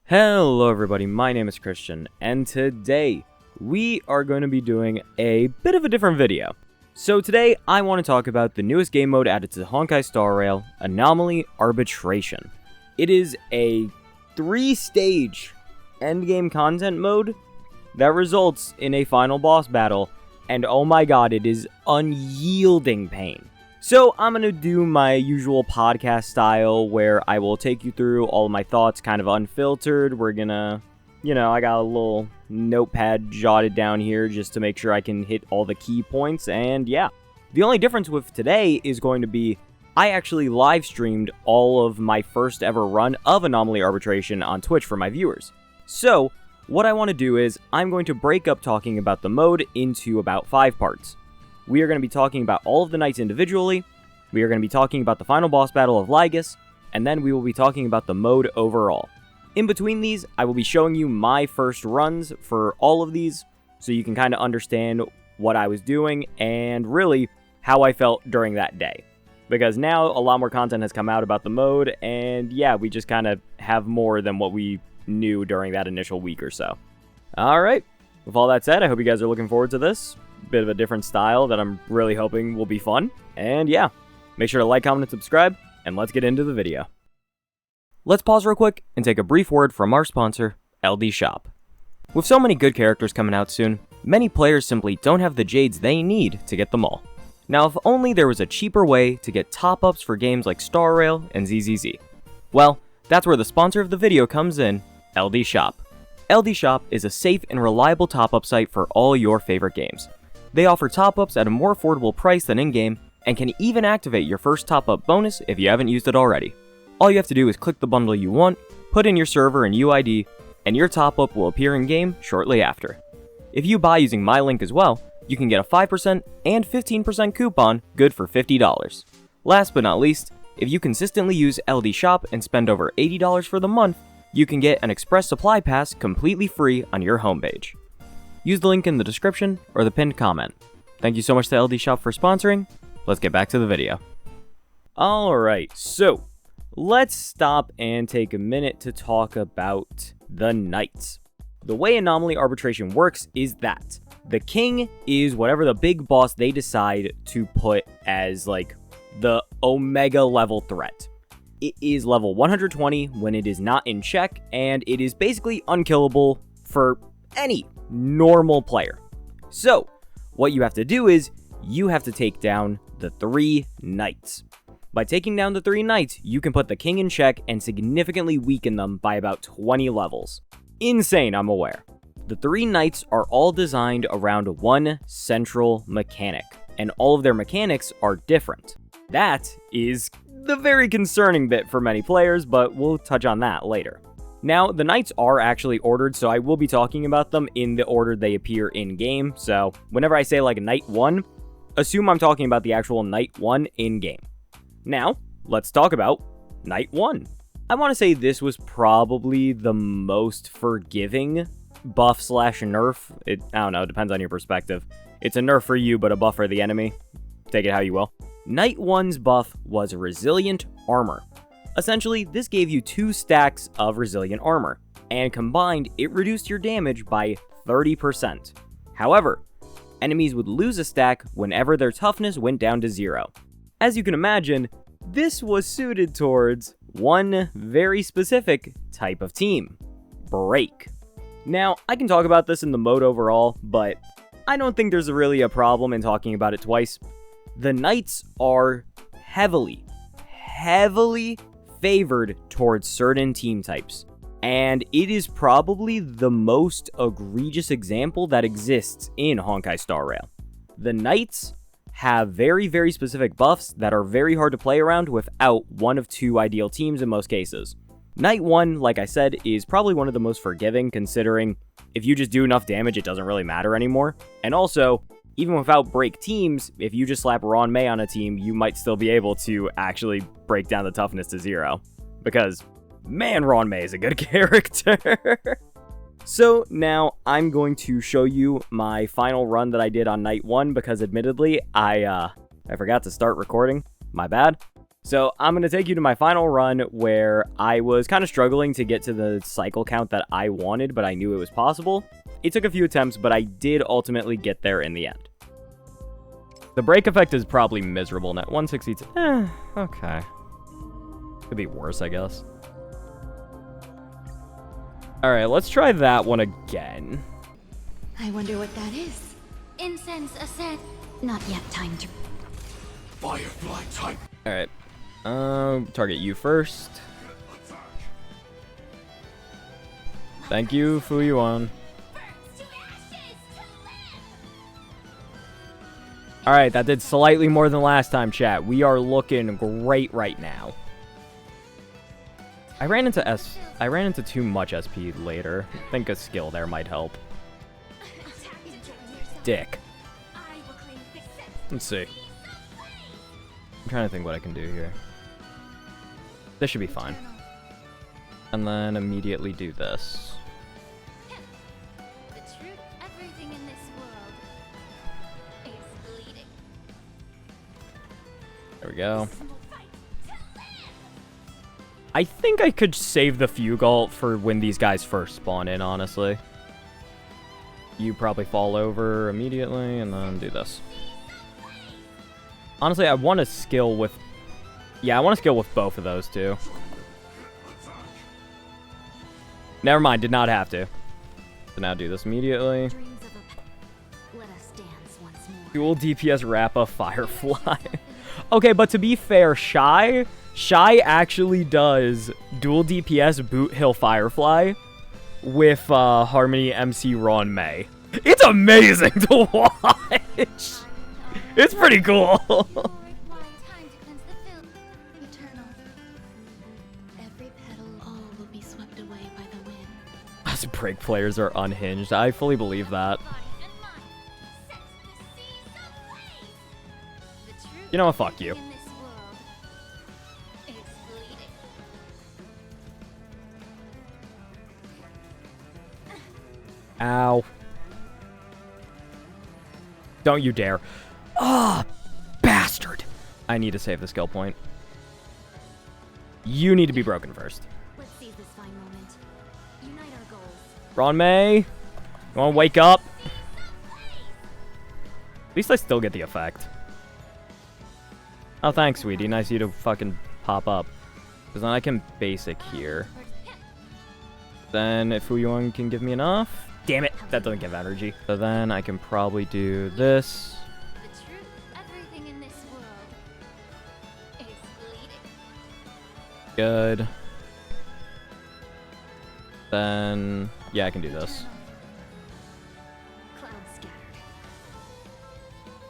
Hello everybody, my name is Christian, and today we are going to be doing a bit of a different video. So today I want to talk about the newest game mode added to Honkai Star Rail, Anomaly Arbitration. It is a 3-stage endgame content mode that results in a final boss battle, and oh my god, it is unyielding pain. So I'm going to do my usual podcast style where I will take you through all of my thoughts kind of unfiltered. We're going to, I got a little notepad jotted down here just to make sure I can hit all the key points, and yeah. The only difference with today is going to be I actually live streamed all of my first ever run of Anomaly Arbitration on Twitch for my viewers. So what I want to do is I'm going to break up talking about the mode into about 5 parts. We are going to be talking about all of the knights individually, we are going to be talking about the final boss battle of Ligus, and then we will be talking about the mode overall. In between these, I will be showing you my first runs for all of these, so you can kind of understand what I was doing, and really, how I felt during that day. Because now, a lot more content has come out about the mode, and yeah, we just kind of have more than what we knew during that initial week or so. Alright, with all that said, I hope you guys are looking forward to this. Bit of a different style that I'm really hoping will be fun. And yeah, make sure to like, comment, and subscribe, and let's get into the video. Let's pause real quick and take a brief word from our sponsor, LD Shop. With so many good characters coming out soon, many players simply don't have the jades they need to get them all. Now, if only there was a cheaper way to get top-ups for games like Star Rail and ZZZ. Well, that's where the sponsor of the video comes in, LD Shop. LD Shop is a safe and reliable top-up site for all your favorite games. They offer top-ups at a more affordable price than in-game, and can even activate your first top-up bonus if you haven't used it already. All you have to do is click the bundle you want, put in your server and UID, and your top-up will appear in-game shortly after. If you buy using my link as well, you can get a 5% and 15% coupon good for $50. Last but not least, if you consistently use LD Shop and spend over $80 for the month, you can get an Express Supply Pass completely free on your homepage. Use the link in the description or the pinned comment. Thank you so much to LD Shop for sponsoring. Let's get back to the video. Alright, so let's stop and take a minute to talk about the knights. The way Anomaly Arbitration works is that the king is whatever the big boss they decide to put as like the Omega level threat. It is level 120 when it is not in check, and it is basically unkillable for any normal player. So, what you have to do is, you have to take down the 3 knights. By taking down the 3 knights, you can put the king in check and significantly weaken them by about 20 levels. Insane, I'm aware. The 3 knights are all designed around one central mechanic, and all of their mechanics are different. That is the very concerning bit for many players, but we'll touch on that later. Now, the knights are actually ordered, so I will be talking about them in the order they appear in-game, so whenever I say like Knight 1, assume I'm talking about the actual Knight 1 in-game. Now, let's talk about Knight 1. I want to say this was probably the most forgiving buff/nerf. I don't know, it depends on your perspective. It's a nerf for you, but a buff for the enemy. Take it how you will. Knight 1's buff was Resilient Armor. Essentially, this gave you 2 stacks of Resilient Armor, and combined, it reduced your damage by 30%. However, enemies would lose a stack whenever their toughness went down to 0. As you can imagine, this was suited towards one very specific type of team: Break. Now, I can talk about this in the mode overall, but I don't think there's really a problem in talking about it twice. The knights are heavily favored towards certain team types, and it is probably the most egregious example that exists in Honkai Star Rail. The knights have very specific buffs that are very hard to play around without one of 2 ideal teams in most cases. Knight 1, like I said, is probably one of the most forgiving, considering if you just do enough damage, it doesn't really matter anymore. And also, even without break teams, if you just slap Ron May on a team, you might still be able to actually break down the toughness to 0. Because, man, Ron May is a good character. So now I'm going to show you my final run that I did on Knight 1, because admittedly, I forgot to start recording. My bad. So I'm going to take you to my final run where I was kind of struggling to get to the cycle count that I wanted, but I knew it was possible. It took a few attempts, but I did ultimately get there in the end. The break effect is probably miserable net 162. Okay. Could be worse, I guess. Alright, let's try that one again. I wonder what that is. Incense ascent. Not yet time to... Firefly type. Alright. Target you first. Thank you, Fuyuan. Alright, that did slightly more than last time, chat. We are looking great right now. I ran into too much SP later. I think a skill there might help. Dick. Let's see. I'm trying to think what I can do here. This should be fine. And then immediately do this. There we go. I think I could save the Fugalt for when these guys first spawn in, honestly. You probably fall over immediately, and then do this. Honestly, I want to skill with... Yeah, I want to skill with both of those, too. Never mind, did not have to. So now do this immediately. Dual DPS Rappa Firefly. Okay, but to be fair, Shy actually does dual DPS Boot Hill Firefly with Harmony MC Ron May. It's amazing to watch. It's pretty cool. Us break players are unhinged. I fully believe that. You know what? Fuck you. Ow. Don't you dare. Ah, bastard. I need to save the skill point. You need to be broken first. Let's seize this fine moment. Unite our goals. Ron May, you wanna wake up? At least I still get the effect. Oh, thanks, sweetie. Nice of you to fucking pop up. Because then I can basic here. Then if Fuyuan can give me enough... Damn it, that doesn't give energy. So then I can probably do this. The truth, everything in this world is bleeding. Good. Then, yeah, I can do this. Clouds scattered.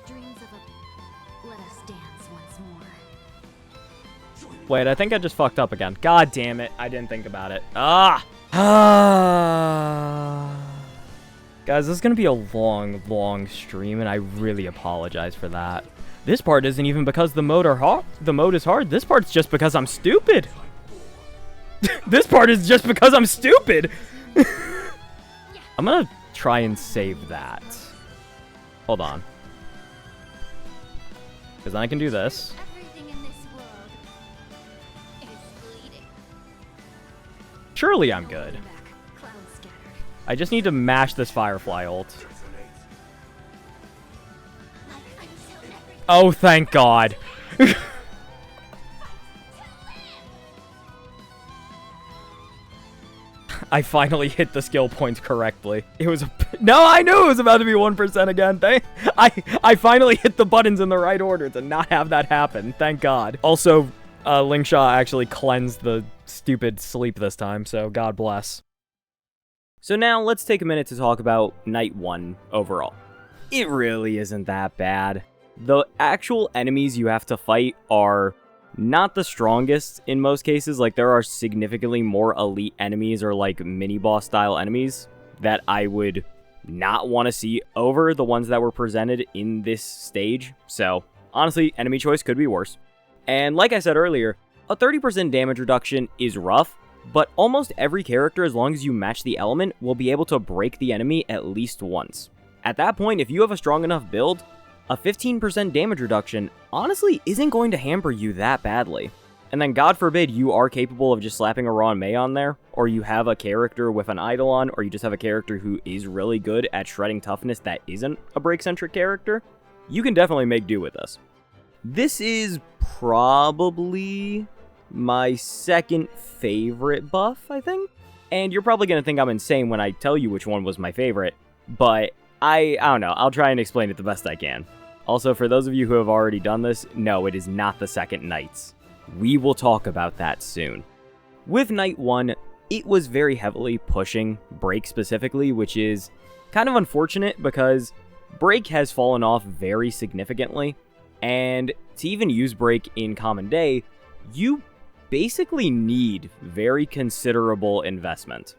Dreams of a... Let us dance once more. Wait, I think I just fucked up again. God damn it, I didn't think about it. Ah! Guys, this is going to be a long stream, and I really apologize for that. This part isn't even because the mode is hard. This part's just because I'm stupid. This part is just because I'm stupid. I'm going to try and save that. Hold on. Because then I can do this. Everything in this world is bleeding. Surely I'm good. I just need to mash this Firefly ult. Oh, thank God. I finally hit the skill points correctly. It was no, I knew it was about to be 1% again. I finally hit the buttons in the right order to not have that happen. Thank God. Also, Lingshaw actually cleansed the stupid sleep this time, so God bless. So now let's take a minute to talk about Night 1 overall. It really isn't that bad. The actual enemies you have to fight are not the strongest in most cases. Like, there are significantly more elite enemies or like mini-boss style enemies that I would not want to see over the ones that were presented in this stage. So honestly, enemy choice could be worse. And like I said earlier, a 30% damage reduction is rough, but almost every character, as long as you match the element, will be able to break the enemy at least once. At that point, if you have a strong enough build, a 15% damage reduction honestly isn't going to hamper you that badly. And then God forbid you are capable of just slapping a Ron May on there, or you have a character with an Eidolon, or you just have a character who is really good at shredding toughness that isn't a break-centric character, you can definitely make do with this. This is probably my second favorite buff, I think. And you're probably going to think I'm insane when I tell you which one was my favorite, but I don't know, I'll try and explain it the best I can. Also, for those of you who have already done this, no, it is not the second Knights. We will talk about that soon. With Knight 1, it was very heavily pushing Break specifically, which is kind of unfortunate because Break has fallen off very significantly, and to even use Break in Common Day, you basically need very considerable investment.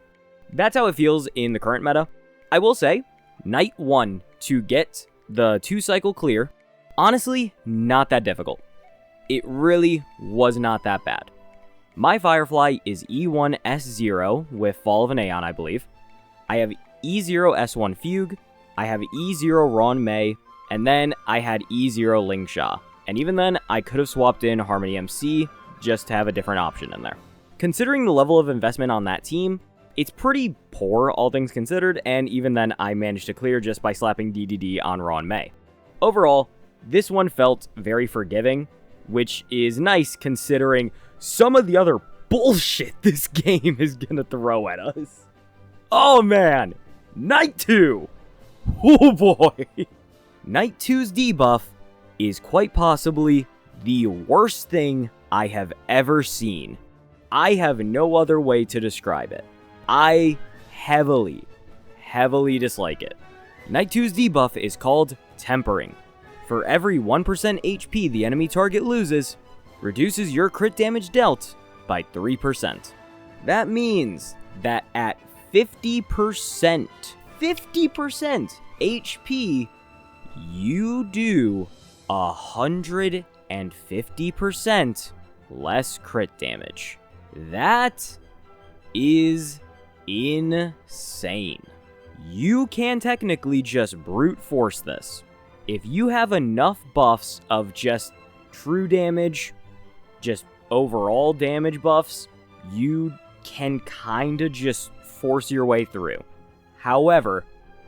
That's how it feels in the current meta. I will say, Knight 1 to get the 2-cycle clear, honestly, not that difficult. It really was not that bad. My Firefly is E1 S0 with Fall of an Aeon, I believe. I have E0 S1 Fugue, I have E0 Ron May, and then I had E0 Lingsha. And even then, I could have swapped in Harmony MC just to have a different option in there. Considering the level of investment on that team, it's pretty poor, all things considered, and even then, I managed to clear just by slapping DDD on Ron May. Overall, this one felt very forgiving, which is nice considering some of the other bullshit this game is gonna throw at us. Oh man, Knight 2! Oh boy! Knight 2's debuff is quite possibly the worst thing I have ever seen. I have no other way to describe it. I heavily dislike it. Knight 2's debuff is called Tempering. For every 1% HP the enemy target loses, reduces your crit damage dealt by 3%. That means that at 50% HP, you do 150% less crit damage. That is insane. You can technically just brute force this. If you have enough buffs of just true damage, just overall damage buffs, you can kinda just force your way through. However,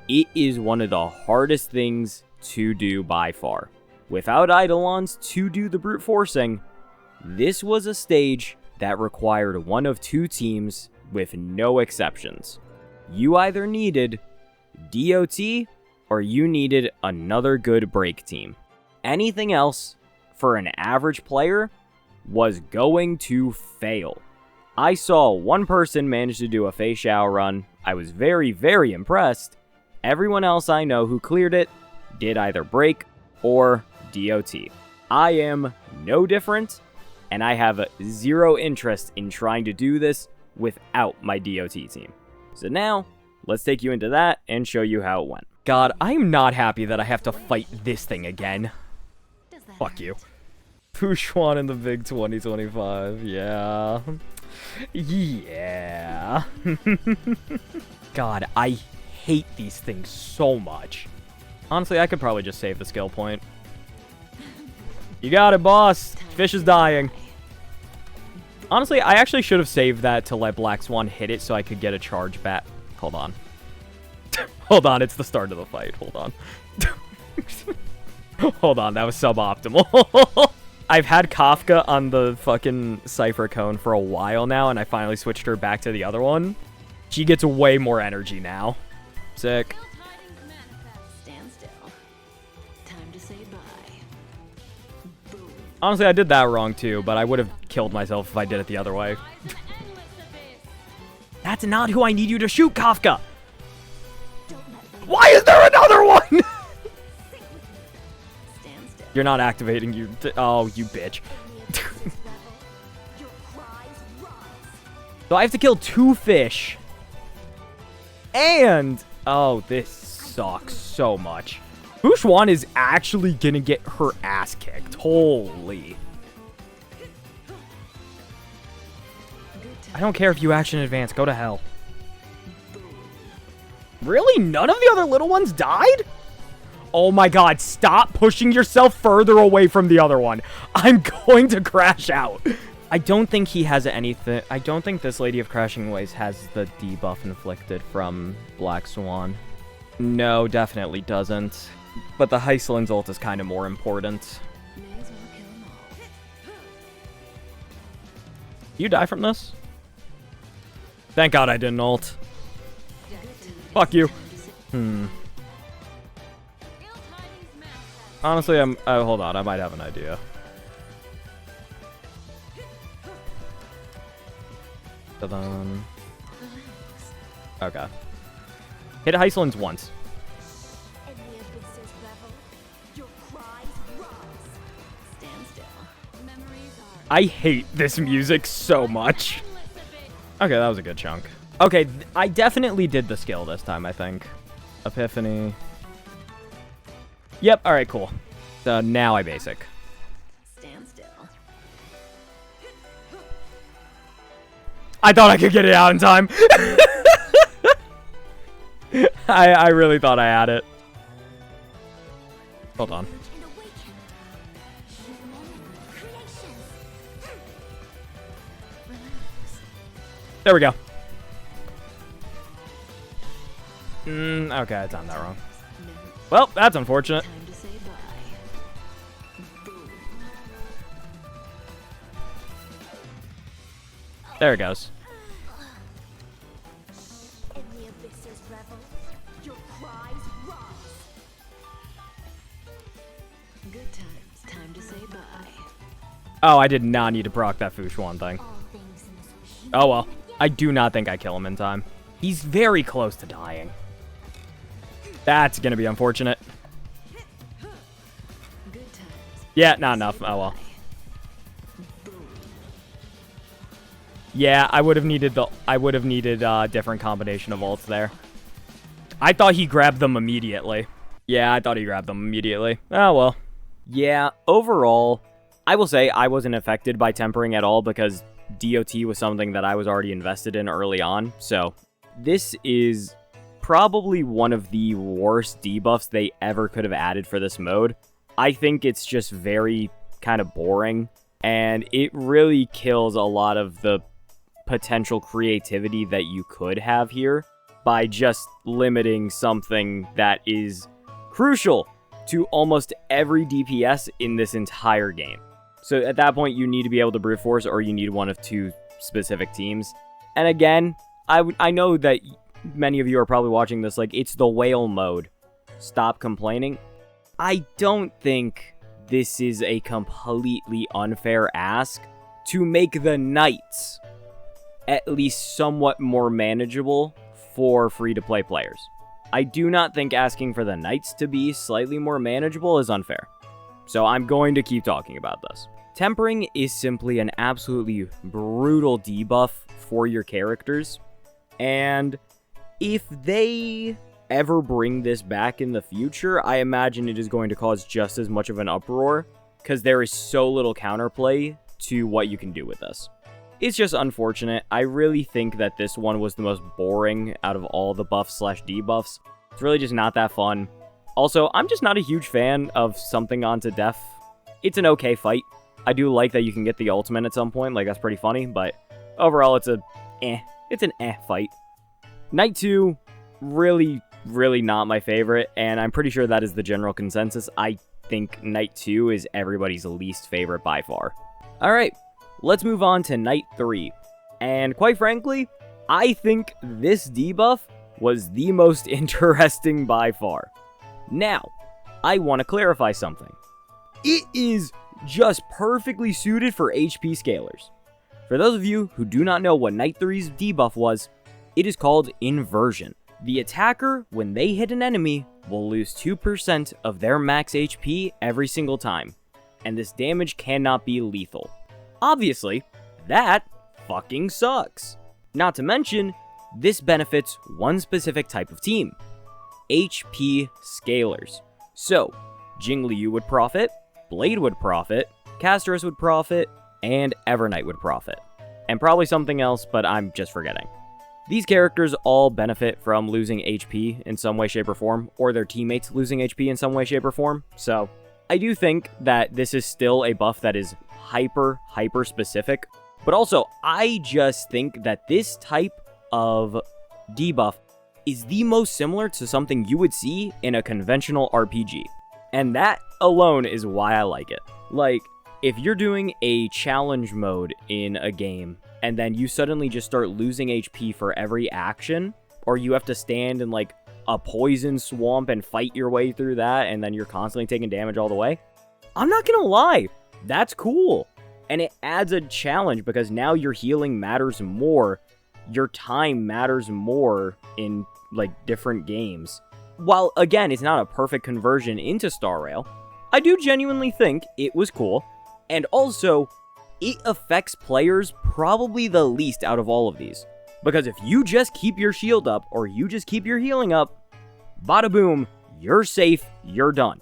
it is one of the hardest things to do by far. Without Eidolons to do the brute forcing, this was a stage that required one of two teams with no exceptions. You either needed DOT or you needed another good break team. Anything else, for an average player, was going to fail. I saw one person manage to do a Fei Xiao run. I was very impressed. Everyone else I know who cleared it did either break or DOT. I am no different, and I have zero interest in trying to do this without my DOT team. So now, let's take you into that and show you how it went. God, I'm not happy that I have to fight this thing again. Fuck you. Pushwan in the big 2025, yeah. Yeah. God, I hate these things so much. Honestly, I could probably just save the skill point. You got it, boss. Fish is dying. Honestly, I actually should have saved that to let Black Swan hit it so I could get a charge back. Hold on. Hold on, it's the start of the fight. Hold on. Hold on, that was suboptimal. I've had Kafka on the fucking Cypher Cone for a while now, and I finally switched her back to the other one. She gets way more energy now. Sick. Stand still. Time to say bye. Boom. Honestly, I did that wrong too, but I would have killed myself if I did it the other way. That's not who I need you to shoot, Kafka! Why is there another one? You're not activating, you. Oh, you bitch. So I have to kill 2 fish. And. Oh, this sucks so much. Bushwan is actually gonna get her ass kicked. Holy. I don't care if you action advance. Go to hell. Really? None of the other little ones died? Oh my god, stop pushing yourself further away from the other one. I'm going to crash out. I don't think he has anything. I don't think this Lady of Crashing Waves has the debuff inflicted from Black Swan. No, definitely doesn't. But the Hycelin's ult is kind of more important. May as well kill 'em all. You die from this? Thank God I didn't ult. Fuck you. Honestly, hold on, I might have an idea. Ta-dun. Okay. Hit Hycelin's once. Stand still. Memories are I hate this music so much. Okay, that was a good chunk. Okay, I definitely did the skill this time, I think. Epiphany. Yep, alright, cool. Now I basic. stand still. I thought I could get it out in time. I really thought I had it. Hold on. And awaken. Human creations. Relax. There we go. Okay, I timed that wrong. Well, that's unfortunate. Time to say bye. Boom. There it goes. In the abyss's revel, your cries rise. Good times. Time to say bye. Oh, I did not need to proc that Fushuan thing. All things in this wish. Oh well. I do not think I kill him in time. He's very close to dying. That's gonna be unfortunate. Good times. Yeah, not enough. Oh well. Boom. Yeah, I would have needed a different combination of ults there. I thought he grabbed them immediately. Yeah, I thought he grabbed them immediately. Oh well. Yeah, overall, I will say I wasn't affected by tempering at all because DOT was something that I was already invested in early on. So this is probably one of the worst debuffs they ever could have added for this mode. I think it's just very kind of boring, and it really kills a lot of the potential creativity that you could have here by just limiting something that is crucial to almost every DPS in this entire game. So at that point, you need to be able to brute force, or you need one of two specific teams. And again, I know that many of you are probably watching this like, it's the whale mode. Stop complaining. I don't think this is a completely unfair ask to make the knights at least somewhat more manageable for free-to-play players. I do not think asking for the knights to be slightly more manageable is unfair. So I'm going to keep talking about this. Tempering is simply an absolutely brutal debuff for your characters, and if they ever bring this back in the future, I imagine it is going to cause just as much of an uproar, because there is so little counterplay to what you can do with this. It's just unfortunate. I really think that this one was the most boring out of all the buffs/debuffs. It's really just not that fun. Also, I'm just not a huge fan of something onto death. It's an okay fight. I do like that you can get the ultimate at some point, like that's pretty funny, but overall it's an fight. Knight 2, really not my favorite, and I'm pretty sure that is the general consensus. I think Knight 2 is everybody's least favorite by far. Alright, let's move on to Knight 3. And quite frankly, I think this debuff was the most interesting by far. Now, I want to clarify something. It is just perfectly suited for HP scalers. For those of you who do not know what Knight 3's debuff was, it is called inversion. The attacker, when they hit an enemy, will lose 2% of their max HP every single time, and this damage cannot be lethal. Obviously, that fucking sucks. Not to mention, this benefits one specific type of team, HP scalers. So, Jingliu would profit, Blade would profit, Castros would profit, and Evernight would profit. And probably something else, but I'm just forgetting. These characters all benefit from losing HP in some way, shape, or form, or their teammates losing HP in some way, shape, or form. So I do think that this is still a buff that is hyper specific. But also, I just think that this type of debuff is the most similar to something you would see in a conventional RPG. And that alone is why I like it. Like, if you're doing a challenge mode in a game, and then you suddenly just start losing HP for every action, or you have to stand in like a poison swamp and fight your way through that, and then you're constantly taking damage all the way, I'm not gonna lie, that's cool. And it adds a challenge because now your healing matters more, your time matters more in like different games. While again, it's not a perfect conversion into Star Rail, I do genuinely think it was cool, and also it affects players probably the least out of all of these. Because if you just keep your shield up, or you just keep your healing up, bada boom, you're safe, you're done.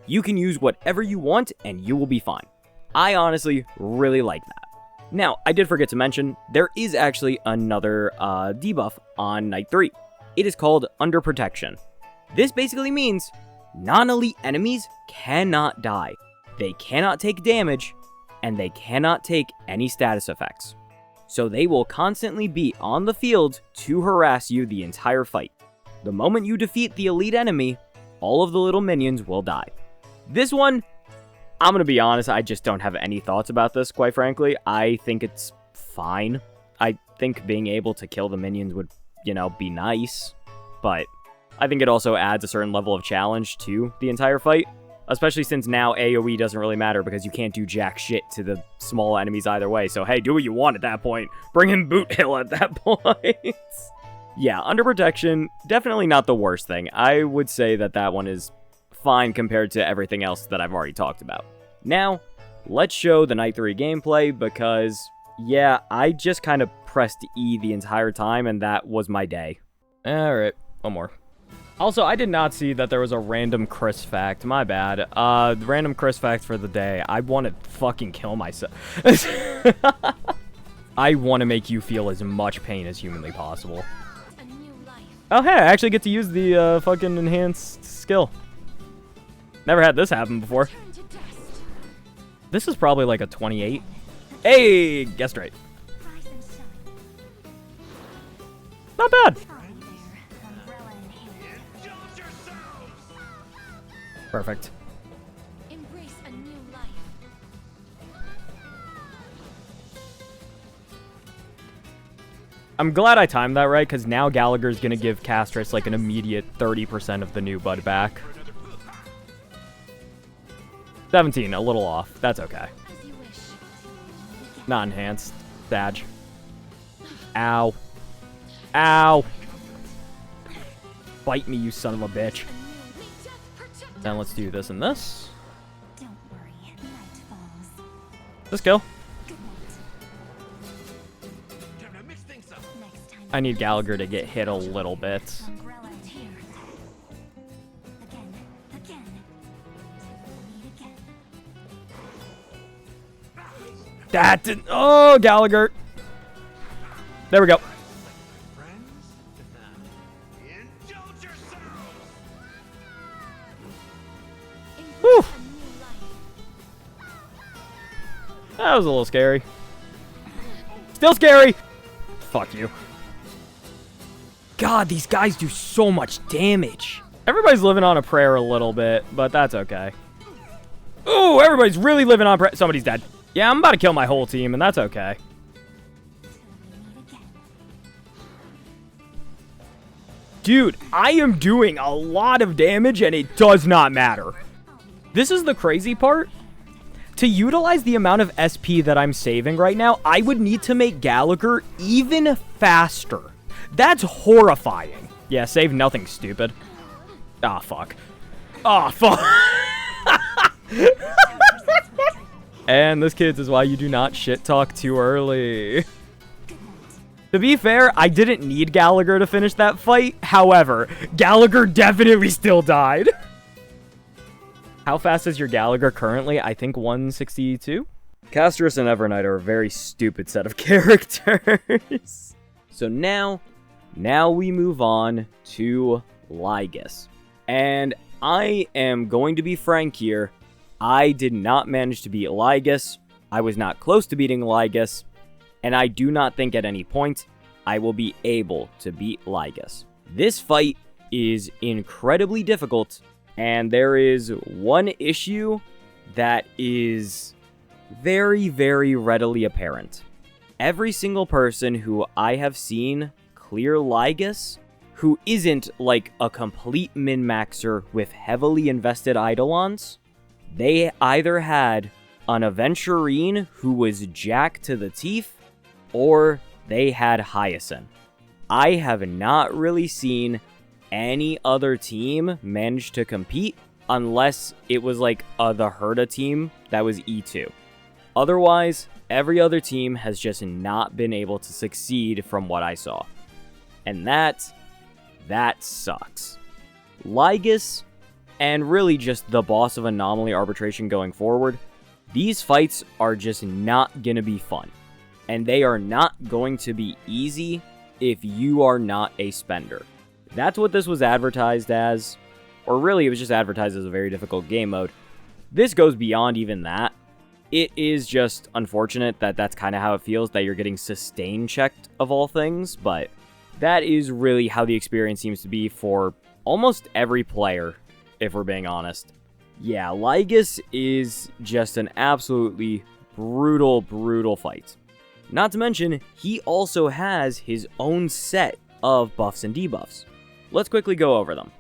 You can use whatever you want, and you will be fine. I honestly really like that. Now, I did forget to mention, there is actually another debuff on Night 3. It is called Under Protection. This basically means non-elite enemies cannot die. They cannot take damage, and they cannot take any status effects. So they will constantly be on the field to harass you the entire fight. The moment you defeat the elite enemy, all of the little minions will die. This one, I'm gonna be honest, I just don't have any thoughts about this, quite frankly. I think it's fine. I think being able to kill the minions would, be nice. But I think it also adds a certain level of challenge to the entire fight. Especially since now AoE doesn't really matter because you can't do jack shit to the small enemies either way. So hey, do what you want at that point. Bring in Boot Hill at that point. Yeah, Under Protection, definitely not the worst thing. I would say that that one is fine compared to everything else that I've already talked about. Now, let's show the Night 3 gameplay because, yeah, I just kind of pressed E the entire time and that was my day. Alright, one more. Also, I did not see that there was a random Chris fact. My bad. Random Chris fact for the day. I want to fucking kill myself. I want to make you feel as much pain as humanly possible. Oh, hey, I actually get to use the fucking enhanced skill. Never had this happen before. This is probably like a 28. Hey, guessed right. Not bad. Perfect. Embrace a new life. I'm glad I timed that right, because now Gallagher's going to give Castris like an immediate 30% of the new bud back. 17, a little off. That's okay. Not enhanced. Badge. Ow. Ow. Bite me, you son of a bitch. Then let's do this and this. Don't worry, night falls. This kill. Next time I need Gallagher to get hit a little bit. umbrella here. Again. Meet again. That didn't. Oh, Gallagher. There we go. Whew. That was a little scary. Still scary. Fuck you. God, these guys do so much damage. Everybody's living on a prayer a little bit, but that's okay. Ooh, everybody's really living on prayer. Somebody's dead. Yeah, I'm about to kill my whole team, and that's okay. Dude, I am doing a lot of damage, and it does not matter. This is the crazy part. To utilize the amount of SP that I'm saving right now, I would need to make Gallagher even faster. That's horrifying. Yeah, save nothing, stupid. Ah, fuck. Ah, fuck. And this, kids, is why you do not shit talk too early. To be fair, I didn't need Gallagher to finish that fight. However, Gallagher definitely still died. How fast is your Gallagher currently? I think 162? Castris and Evernight are a very stupid set of characters. So now, Now we move on to Ligus. And I am going to be frank here. I did not manage to beat Ligus. I was not close to beating Ligus. And I do not think at any point I will be able to beat Ligus. This fight is incredibly difficult. And there is one issue that is very, very readily apparent. Every single person who I have seen clear Ligus, who isn't like a complete min-maxer with heavily invested Eidolons, they either had an Aventurine who was jacked to the teeth, or they had Hyacinth. I have not really seen any other team manage to compete unless it was like the Herda team that was E2. Otherwise, every other team has just not been able to succeed from what I saw. And that sucks. Ligus, and really just the boss of Anomaly Arbitration going forward, these fights are just not gonna be fun. And they are not going to be easy if you are not a spender. That's what this was advertised as, or really it was just advertised as a very difficult game mode. This goes beyond even that. It is just unfortunate that that's kind of how it feels, that you're getting sustain checked of all things, but that is really how the experience seems to be for almost every player, if we're being honest. Yeah, Ligus is just an absolutely brutal, brutal fight. Not to mention, he also has his own set of buffs and debuffs. Let's quickly go over them.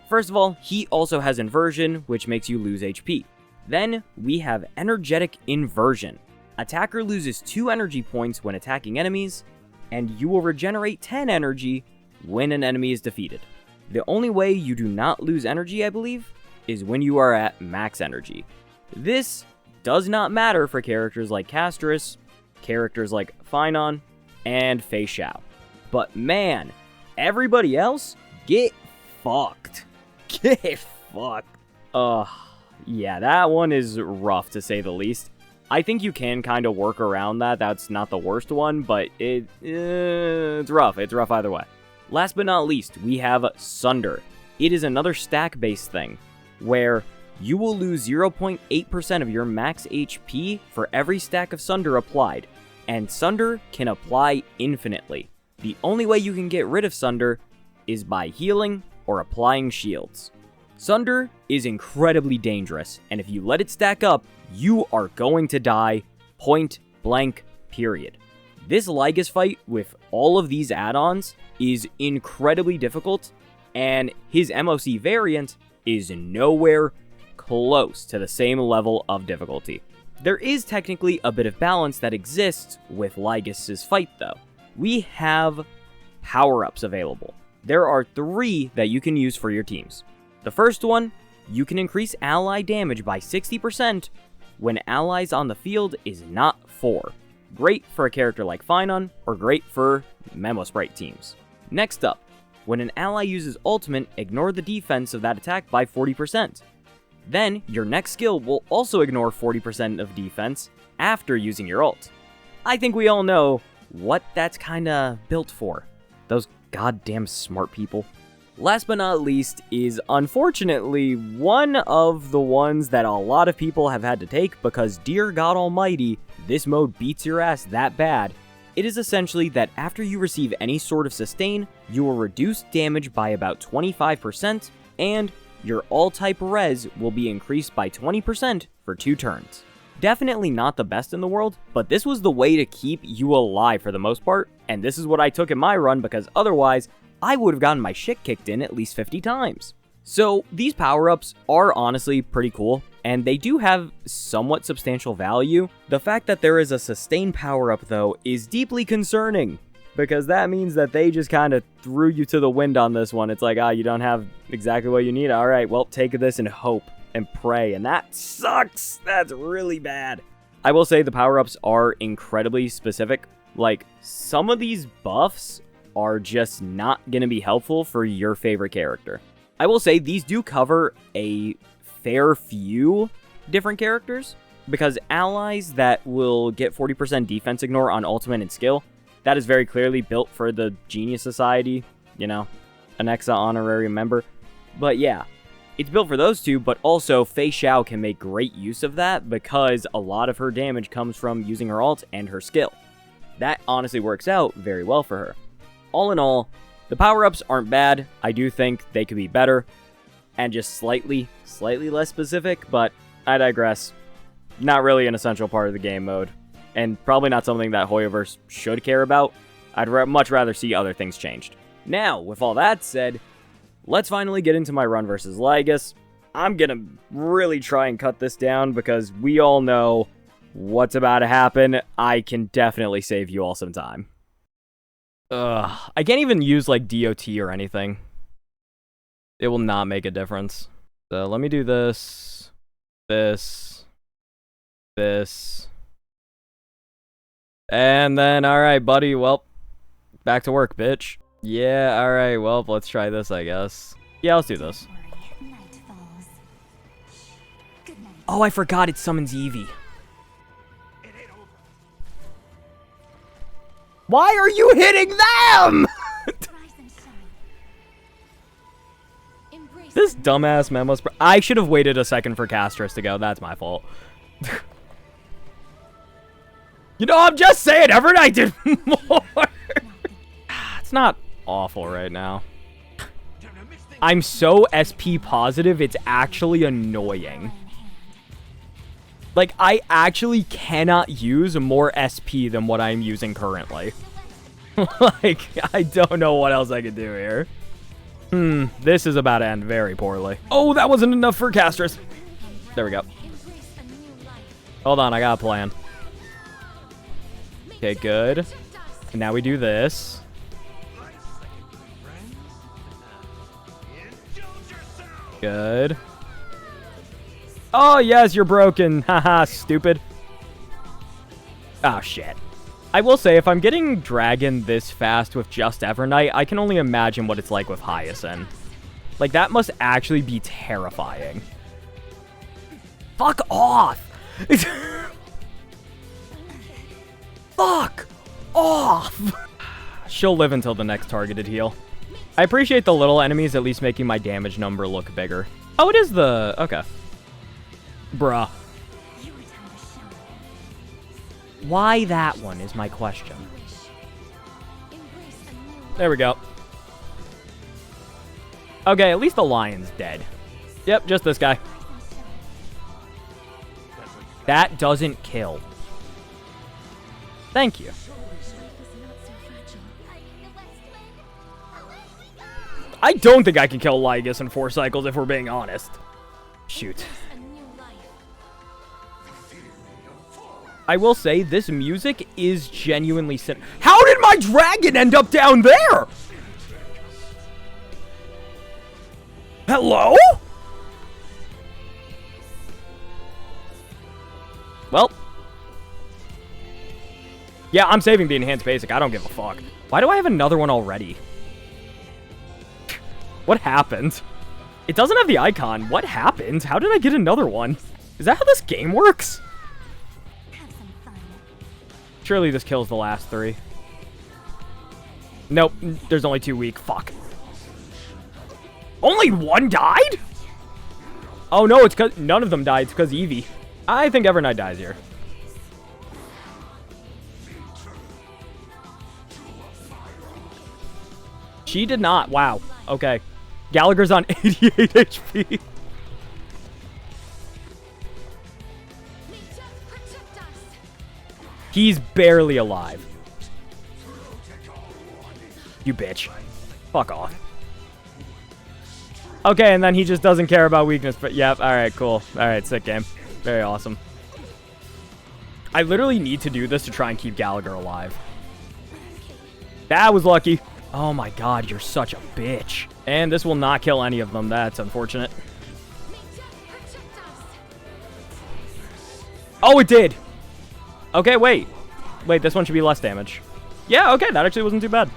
First of all, he also has inversion, which makes you lose HP. Then, we have energetic inversion. Attacker loses 2 energy points when attacking enemies, and you will regenerate 10 energy when an enemy is defeated. The only way you do not lose energy, I believe, is when you are at max energy. This does not matter for characters like Castris, characters like Finon, and Fei Xiao. But man, everybody else, get fucked. Get fucked. Yeah, that one is rough to say the least. I think you can kind of work around that. That's not the worst one, but it's rough. It's rough either way. Last but not least, we have Sunder. It is another stack-based thing, where you will lose 0.8% of your max HP for every stack of Sunder applied, and Sunder can apply infinitely. The only way you can get rid of Sunder is by healing or applying shields. Sunder is incredibly dangerous, and if you let it stack up, you are going to die, point blank, period. This Ligus fight with all of these add-ons is incredibly difficult, and his MOC variant is nowhere close to the same level of difficulty. There is technically a bit of balance that exists with Ligus's fight though. We have power-ups available. There are 3 that you can use for your teams. The first one, you can increase ally damage by 60% when allies on the field is not 4. Great for a character like Finon, or great for Memo Sprite teams. Next up, when an ally uses ultimate, ignore the defense of that attack by 40%. Then, your next skill will also ignore 40% of defense after using your ult. I think we all know what that's kinda built for. Those goddamn smart people. Last but not least is, unfortunately, one of the ones that a lot of people have had to take because, dear God almighty, this mode beats your ass that bad. It is essentially that after you receive any sort of sustain, you will reduce damage by about 25%, and your all-type res will be increased by 20% for 2 turns. Definitely not the best in the world, but this was the way to keep you alive for the most part, and this is what I took in my run because otherwise, I would have gotten my shit kicked in at least 50 times. So these power-ups are honestly pretty cool, and they do have somewhat substantial value. The fact that there is a sustain power-up though is deeply concerning, because that means that they just kind of threw you to the wind on this one. It's like, you don't have exactly what you need. All right, well, take this and hope and pray, and that sucks. That's really bad. I will say the power-ups are incredibly specific. Like, some of these buffs are just not going to be helpful for your favorite character. I will say these do cover a fair few different characters, because allies that will get 40% defense ignore on ultimate and skill, That is very clearly built for the Genius Society, you know, an Exa honorary member. But yeah, it's built for those two, but also Fei Xiao can make great use of that because a lot of her damage comes from using her ult and her skill. That honestly works out very well for her. All in all, the power-ups aren't bad. I do think they could be better and just slightly less specific, but I digress. Not really an essential part of the game mode, and probably not something that Hoyoverse should care about. I'd much rather see other things changed. Now, with all that said, let's finally get into my run versus Ligus. I'm gonna really try and cut this down because we all know what's about to happen. I can definitely save you all some time. I can't even use, like, DOT or anything. It will not make a difference. So let me do this, this, and then, alright, buddy, well, back to work, bitch. Yeah, alright, well, let's try this, I guess. Yeah, let's do this. Oh, I forgot it summons Eevee. Why are you hitting them? This dumbass Memos. I should have waited a second for Castris to go. That's my fault. You know, I'm just saying, Evernight did more. It's not awful right now. I'm so SP positive, it's actually annoying. Like, I actually cannot use more SP than what I'm using currently. Like, I don't know what else I can do here. This is about to end very poorly. Oh, that wasn't enough for Castris. There we go. Hold on, I got a plan. Okay, good. And now we do this. Good. Oh, yes, you're broken. Haha, stupid. Oh, shit. I will say, if I'm getting Dragon this fast with just Evernight, I can only imagine what it's like with Hyacinth. Like, that must actually be terrifying. Fuck off! Fuck off! She'll live until the next targeted heal. I appreciate the little enemies at least making my damage number look bigger. Oh, it is the... Okay. Bruh. Why that one is my question. There we go. Okay, at least the lion's dead. Yep, just this guy. That doesn't kill. Thank you. I don't think I can kill Ligus in 4 cycles if we're being honest. Shoot. I will say, this music is genuinely How did my dragon end up down there? Hello? Well. Yeah, I'm saving the enhanced basic. I don't give a fuck. Why do I have another one already? What happened? It doesn't have the icon. What happened? How did I get another one? Is that how this game works? Surely this kills the last 3. Nope, there's only 2 weak. Fuck. Only 1 died? Oh no, it's because none of them died. It's because Eevee. I think Evernight dies here. She did not. Wow. Okay. Gallagher's on 88 HP. He's barely alive. You bitch. Fuck off. Okay, and then he just doesn't care about weakness, but yep, alright, cool. Alright, sick game. Very awesome. I literally need to do this to try and keep Gallagher alive. That was lucky. Oh my god, you're such a bitch. And this will not kill any of them. That's unfortunate. Oh, it did. Okay, wait. Wait, this one should be less damage. Yeah, okay, that actually wasn't too bad.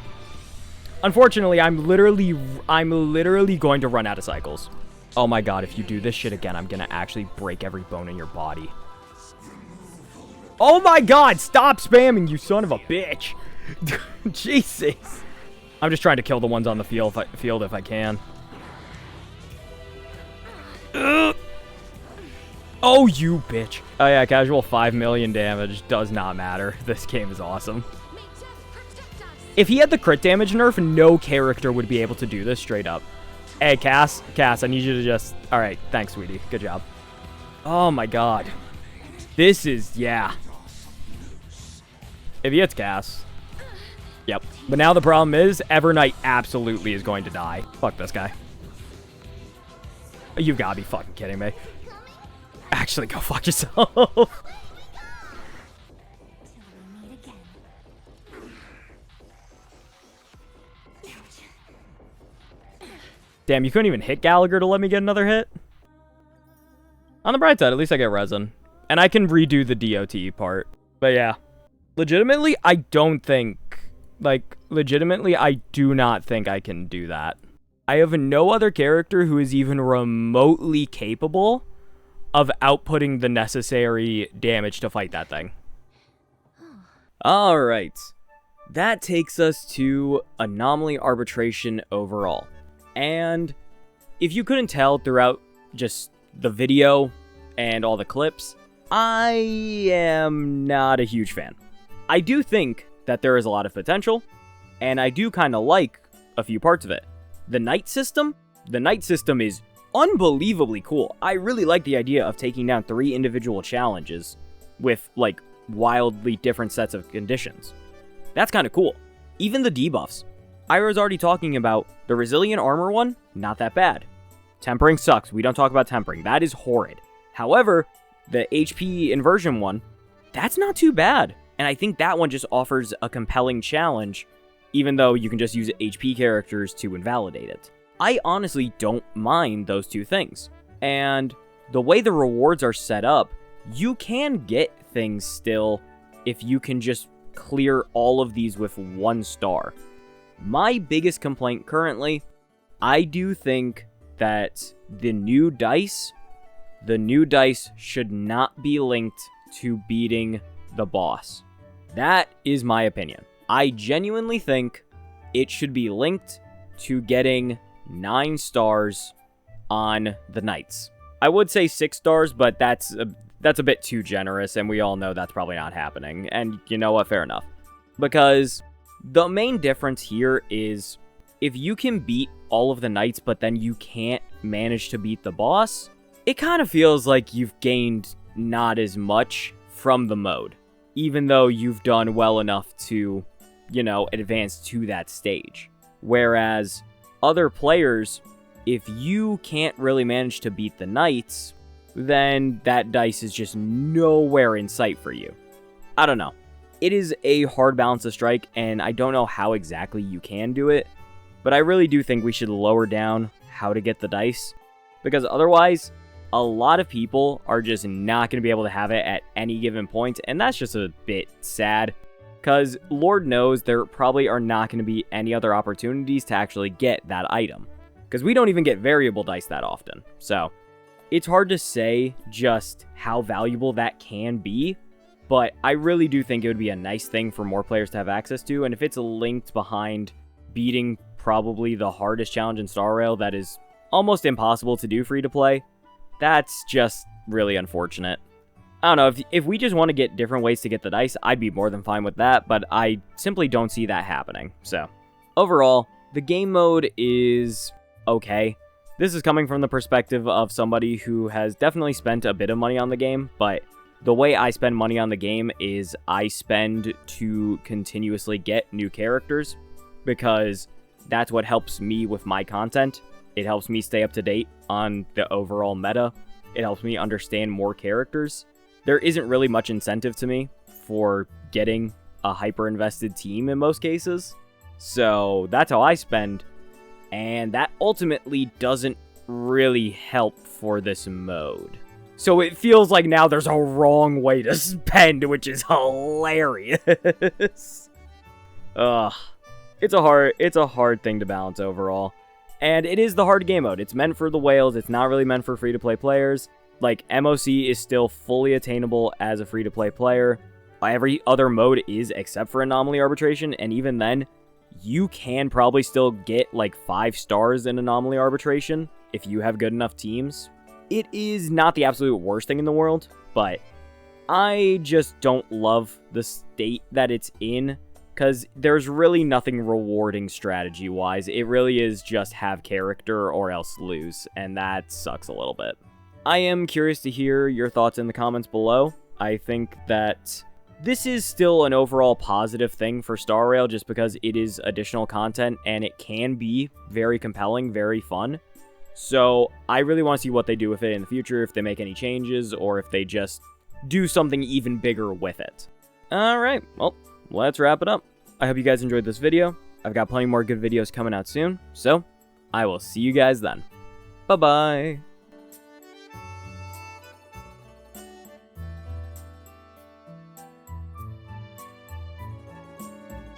Unfortunately, I'm literally going to run out of cycles. Oh my god, if you do this shit again, I'm gonna actually break every bone in your body. Oh my god, stop spamming, you son of a bitch. Jesus. I'm just trying to kill the ones on the field if I can. Ugh. Oh, you bitch. Oh, yeah, casual 5 million damage does not matter. This game is awesome. If he had the crit damage nerf, no character would be able to do this straight up. Hey, Cass, I need you to just... All right, thanks, sweetie. Good job. Oh, my God. This is... Yeah. If he hits Cass... Yep. But now the problem is, Evernight absolutely is going to die. Fuck this guy. You've got to be fucking kidding me. Actually, go fuck yourself. Damn, you couldn't even hit Gallagher to let me get another hit? On the bright side, at least I get resin. And I can redo the DOT part. But yeah. Legitimately, I don't think... Like, legitimately, I do not think I can do that. I have no other character who is even remotely capable of outputting the necessary damage to fight that thing. Alright. That takes us to Anomaly Arbitration overall. And if you couldn't tell throughout just the video and all the clips, I am not a huge fan. I do think that there is a lot of potential, and I do kind of like a few parts of it. The night system is unbelievably cool. I really like the idea of taking down 3 individual challenges with, like, wildly different sets of conditions. That's kind of cool. Even the debuffs. I was already talking about the Resilient Armor one, not that bad. Tempering sucks. We don't talk about tempering. That is horrid. However, the HP inversion one, that's not too bad. And I think that one just offers a compelling challenge, even though you can just use HP characters to invalidate it. I honestly don't mind those 2 things. And the way the rewards are set up, you can get things still if you can just clear all of these with 1 star. My biggest complaint currently, I do think that the new dice should not be linked to beating the boss. That is my opinion. I genuinely think it should be linked to getting 9 stars on the knights. I would say 6 stars, but that's a bit too generous, and we all know that's probably not happening. And you know what? Fair enough. Because the main difference here is if you can beat all of the knights, but then you can't manage to beat the boss, it kind of feels like you've gained not as much from the mode, even though you've done well enough to, you know, advance to that stage. Whereas other players, if you can't really manage to beat the knights, then that dice is just nowhere in sight for you. I don't know. It is a hard balance to strike, and I don't know how exactly you can do it, but I really do think we should lower down how to get the dice, because otherwise, a lot of people are just not going to be able to have it at any given point, and that's just a bit sad, because Lord knows there probably are not going to be any other opportunities to actually get that item, because we don't even get variable dice that often, so it's hard to say just how valuable that can be, but I really do think it would be a nice thing for more players to have access to, and if it's linked behind beating probably the hardest challenge in Star Rail that is almost impossible to do free-to-play, that's just really unfortunate. I don't know, if we just want to get different ways to get the dice, I'd be more than fine with that, but I simply don't see that happening. So, overall, the game mode is okay. This is coming from the perspective of somebody who has definitely spent a bit of money on the game, but the way I spend money on the game is I spend to continuously get new characters, because that's what helps me with my content. It helps me stay up to date on the overall meta. It helps me understand more characters. There isn't really much incentive to me for getting a hyper-invested team in most cases. So that's how I spend. And that ultimately doesn't really help for this mode. So it feels like now there's a wrong way to spend, which is hilarious. Ugh. It's a hard thing to balance overall. And it is the hard game mode. It's meant for the whales. It's not really meant for free-to-play players. Like, MOC is still fully attainable as a free-to-play player. every other mode is except for Anomaly Arbitration, and even then, you can probably still get like 5 stars in Anomaly Arbitration if you have good enough teams. It is not the absolute worst thing in the world, but I just don't love the state that it's in, because there's really nothing rewarding strategy-wise. It really is just have character or else lose, and that sucks a little bit. I am curious to hear your thoughts in the comments below. I think that this is still an overall positive thing for Star Rail just because it is additional content and it can be very compelling, very fun. So I really want to see what they do with it in the future, if they make any changes, or if they just do something even bigger with it. Alright, well, let's wrap it up. I hope you guys enjoyed this video. I've got plenty more good videos coming out soon, so I will see you guys then. Bye-bye.